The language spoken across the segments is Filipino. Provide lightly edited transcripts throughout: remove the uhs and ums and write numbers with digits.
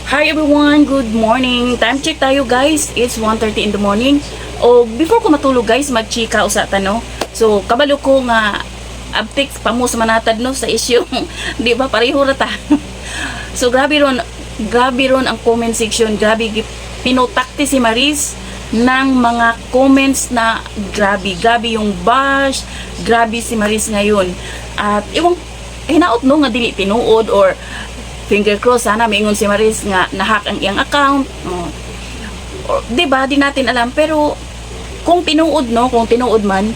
Hi everyone, good morning. Time check tayo guys. It's 1:30 in the morning. O before ko matulog guys, magchika usata no. So kabalo ko nga update pamo sa manatad no sa issue. Di ba pareho ra ta. So grabe ron ang comment section. Grabe pinutakti si Maris ng mga comments na grabe yung bash. Grabe si Maris ngayon. At iwang hinaot no nga dili tinuod or finger cross sana maingon si Maris nga nahack ang iyang account. Or, diba di natin alam pero kung tinuod man,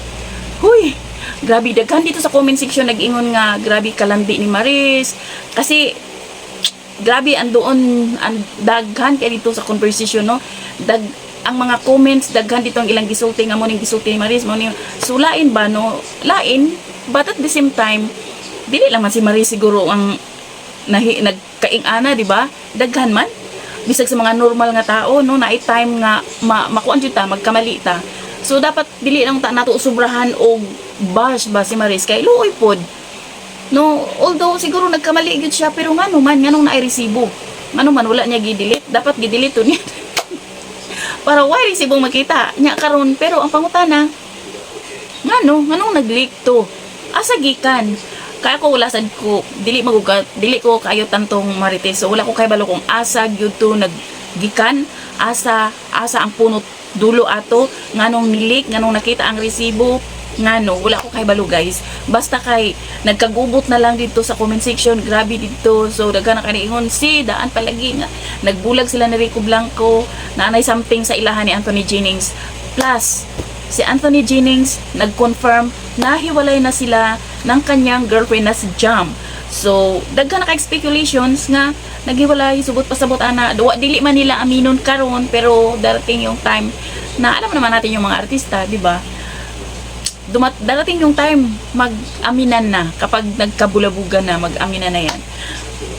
huy, grabe daghan dito sa comment section nag-ingon nga grabe kalandi ni Maris kasi grabe andoon ang daghan kay dito sa conversation no. Ang mga comments daghan dito ang ilang gisulti nga mo ning gisulti ni Maris mo ning sulain ba no, lain, but at the same time dili lang man si Maris siguro ang nagkaing-ana, di ba? Daghan man. Bisag sa mga normal nga tao, no, na time nga makuan jud ta, magkamali ta. So dapat dili lang ta nato sobrahan og bash ba si Maris kay luoy pod. No, although siguro nagkamali gyud siya pero ngano man nganong naay resibo. Ngano man wala niya gi-delete, dapat gi-delete to niya. Para why resibo makita nya karon pero ang pangutana nganong nag-leak to? Asa gikan? Kaya ko wala sad ko dili ko kayo tantong marites. So wala ko kay balo kung asa gyud to naggikan, asa ang punot dulo ato nganong nilik, nganong nakita ang resibo, ngano wala ko kay balo guys. Basta kay nagkagubot na lang dito sa comment section, grabe dito. So daghan na kaniingon si daan palagi nga nagbulag sila ni Rico Blanco, naanay something sa ilahan ni Anthony Jennings. Plus si Anthony Jennings nag-confirm na hiwalay na sila ng kanyang girlfriend na si Jam. So, daghan na ka-speculations nga naghiwalay, subot pasabot ana. Dili man nila aminon karon pero darating yung time na alam naman natin yung mga artista, di ba? Darating yung time mag-aminan na kapag nagkabulabugan na, mag-aminan na yan.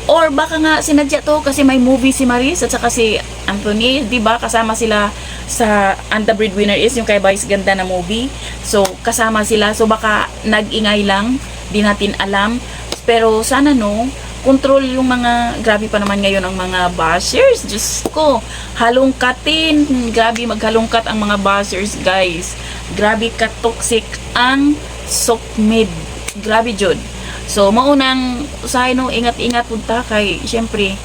Or baka nga sinadya to kasi may movie si Maris at saka si Anthony, di ba? Kasama sila sa And the Breadwinner Is, yung kay Vice Ganda na movie. So, kasama sila. So, baka nag-ingay lang. Di natin alam. Pero sana no, control yung mga, grabe pa naman ngayon ang mga bashers. Diyos ko, halongkatin. Grabe maghalongkat ang mga bashers, guys. Grabe ka-toxic ang sokmed. Grabe jud. So, maunang usahay no, ingat-ingat punta kay, syempre,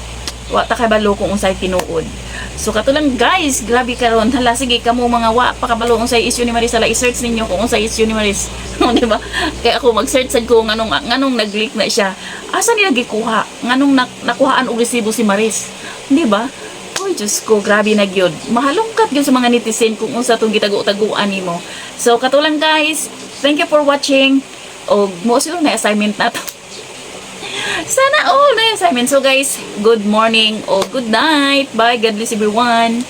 wata kay balo kung unsay tinuod. So, katulang guys, grabe karon. Hala, sige, kamo mga pa kabalo unsay issue ni Maris. Hala, i-search ninyo kung unsay issue ni Maris. No, di ba? Kaya ako mag-search sad ko nganong nag-leak na siya. Asa nila gikuha? Nganong nakuhaan og resibo si Maris? Di ba? Oy, Diyos ko, grabe na gyud. Mahalongkat gyud sa mga netizen kung unsa tong gitago-taguan nimo. So, katulang guys, thank you for watching. O mo siguro na assignment na to. Sana all na assignment. So guys, good morning o good night. Bye. God bless everyone.